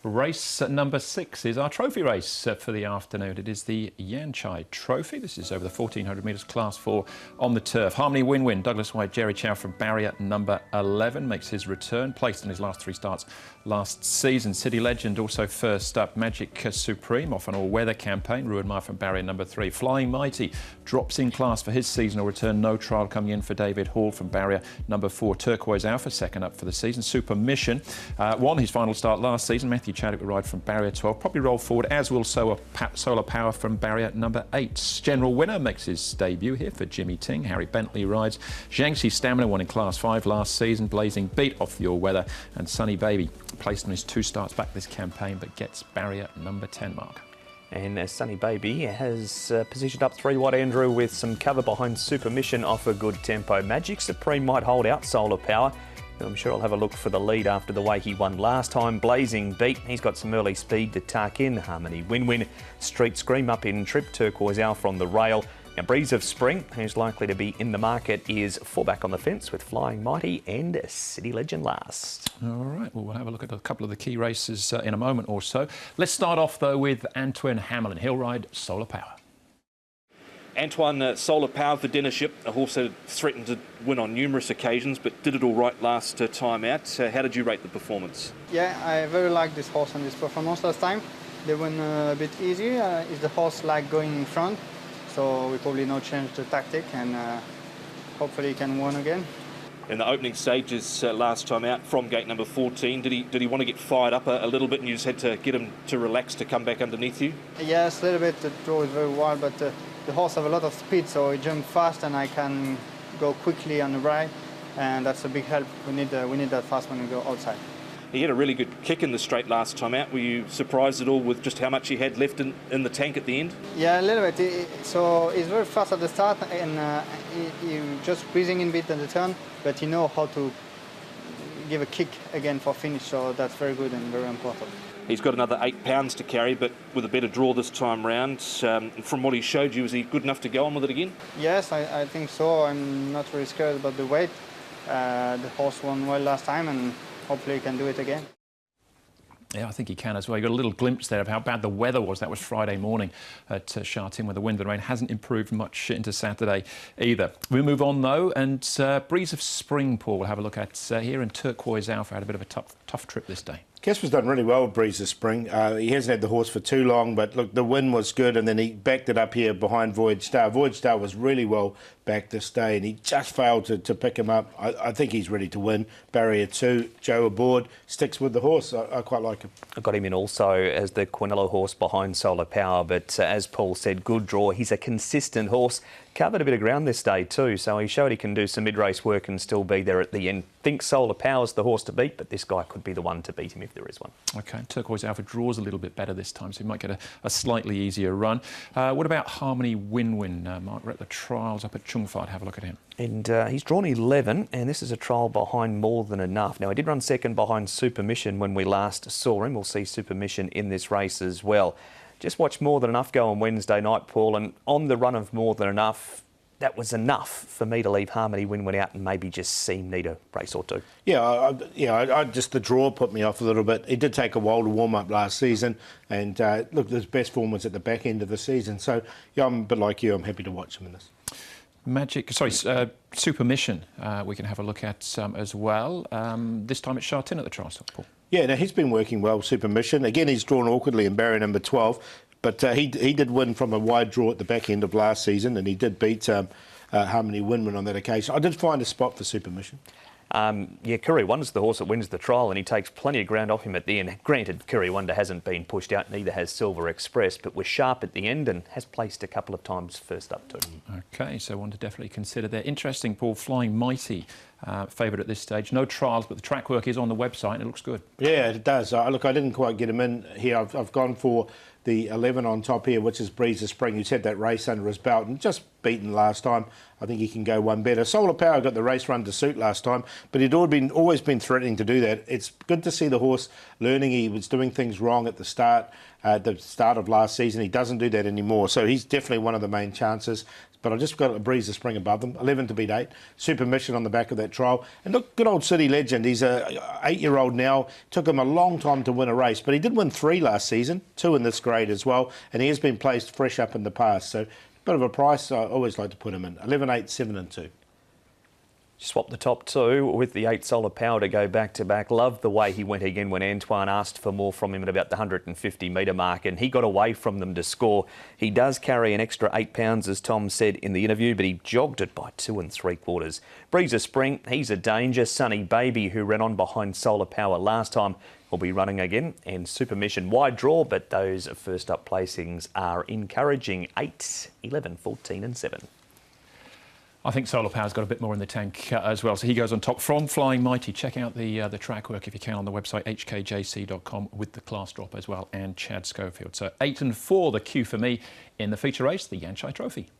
Race number 6 is our trophy race for the afternoon. It is the Yanchai Trophy. This is over the 1400 metres, class 4 on the turf. Harmony Win-Win, Douglas White, Jerry Chow from barrier number 11 makes his return, placed in his last 3 starts last season. City Legend also first up. Magic Supreme off an all-weather campaign. Ruin Mai from barrier number 3. Flying Mighty drops in class for his seasonal return. No trial coming in for David Hall from barrier number 4. Turquoise Alpha second up for the season. Super Mission won his final start last season. Matthew Chadwick will ride from barrier 12. Probably roll forward, as will Solar Power from barrier number 8. General Winner makes his debut here for Jimmy Ting. Harry Bentley rides. Jiangxi Stamina won in class 5 last season. Blazing Beat off the all-weather. And Sunny Baby placed on his 2 starts back this campaign, but gets barrier number 10 mark. And Sunny Baby has positioned up 3 wide Andrew with some cover behind Super Mission off a good tempo. Magic Supreme might hold out Solar Power. I'm sure I'll have a look for the lead after the way he won last time. Blazing Beat, he's got some early speed to tuck in. Harmony Win-Win, Street Scream up in trip. Turquoise Alpha on the rail. Now Breeze of Spring, who's likely to be in the market, is 4 back on the fence with Flying Mighty and City Legend last. All right, well, we'll have a look at a couple of the key races in a moment or so. Let's start off, though, with Antoine Hamelin. He'll ride Solar Power. Antoine, Solar Power for Dinnership, a horse that threatened to win on numerous occasions but did it all right last time out. How did you rate the performance? Yeah, I very like this horse and this performance last time. They went a bit easy. Is the horse like going in front? So we probably no change the tactic and hopefully he can win again. In the opening stages last time out from gate number 14, did he want to get fired up a little bit and you just had to get him to relax to come back underneath you? Yes, a little bit. The draw is very wild, but the horse have a lot of speed, so he jumps fast and I can go quickly on the right, and that's a big help. We need that fast when we go outside. He had a really good kick in the straight last time out. Were you surprised at all with just how much he had left in the tank at the end? Yeah, a little bit. So he's very fast at the start and he just breathing in bit at the turn, but he knows how to give a kick again for finish, so that's very good and very important. He's got another 8 pounds to carry, but with a better draw this time round. From what he showed you, is he good enough to go on with it again? Yes, I think so. I'm not really scared about the weight. The horse won well last time and hopefully he can do it again. Yeah, I think he can as well. You got a little glimpse there of how bad the weather was. That was Friday morning at Sha Tin, where the wind and rain hasn't improved much into Saturday either. We move on though, and Breeze of Spring, Paul, we'll have a look at here, and Turquoise Alpha had a bit of a tough trip this day. Casper's done really well with Breeze of Spring. He hasn't had the horse for too long, but look, the win was good, and then he backed it up here behind Voyage Star. Voyage Star was really well back this day, and he just failed to pick him up. I think he's ready to win. Barrier 2, Joe aboard, sticks with the horse. I quite like him. I got him in also as the Quinello horse behind Solar Power, but as Paul said, good draw. He's a consistent horse. Covered a bit of ground this day too, so he showed he can do some mid-race work and still be there at the end. Think Solar Power's the horse to beat, but this guy could be the one to beat him if there is one. OK, Turquoise Alpha draws a little bit better this time, so he might get a slightly easier run. What about Harmony Win-Win? Mark, we're at the trials up at Chungfat. Have a look at him. And he's drawn 11, and this is a trial behind More Than Enough. Now, he did run second behind Super Mission when we last saw him. We'll see Super Mission in this race as well. Just watch More Than Enough go on Wednesday night, Paul, and on the run of More Than Enough, that was enough for me to leave Harmony Win-Win out and maybe just see him need a race or 2. Yeah, I just the draw put me off a little bit. It did take a while to warm up last season, and look, his best form was at the back end of the season. So yeah, I'm a bit like you. I'm happy to watch him in this. Super Mission, we can have a look at as well. This time it's Sha Tin at the trial stop, Paul. Yeah, no, he's been working well, Super Mission. Again, he's drawn awkwardly in barrier number 12. But he did win from a wide draw at the back end of last season, and he did beat Harmony Win-Win on that occasion. I did find a spot for Super Mission. Yeah, Curry Wonder's the horse that wins the trial, and he takes plenty of ground off him at the end. Granted, Curry Wonder hasn't been pushed out, neither has Silver Express, but was sharp at the end and has placed a couple of times first up too. OK, so one to definitely consider there. Interesting, Paul, Flying Mighty, favoured at this stage. No trials, but the track work is on the website and it looks good. Yeah, it does. Look, I didn't quite get him in here. I've gone for the 11 on top here, which is Breeze of Spring, who's had that race under his belt and just beaten last time. I think he can go one better. Solar Power got the race run to suit last time, but he'd always been threatening to do that. It's good to see the horse learning. He was doing things wrong at the start of last season. He doesn't do that anymore, so he's definitely one of the main chances. but I just got a Breeze of Spring above them. 11 to beat 8. Super Mission on the back of that trial. And look, good old City Legend. He's a 8-year-old now. Took him a long time to win a race, but he did win 3 last season, 2 in this grade as well, and he has been placed fresh up in the past. So, bit of a price. I always like to put him in. 11, 8, 7 and 2. Swap the top 2 with the 8 Solar Power to go back-to-back. Loved the way he went again when Antoine asked for more from him at about the 150-metre mark, and he got away from them to score. He does carry an extra 8 pounds, as Tom said in the interview, but he jogged it by 2 3/4. Breeze of Spring, he's a danger. Sunny Baby, who ran on behind Solar Power last time, will be running again. And Super Mission, wide draw, but those first up placings are encouraging. 8, 11, 14 and 7. I think Solar Power's got a bit more in the tank as well, so he goes on top from Flying Mighty. Check out the track work if you can on the website hkjc.com with the class drop as well, and Chad Schofield. So 8 and 4 the cue for me in the feature race, the Yanchai Trophy.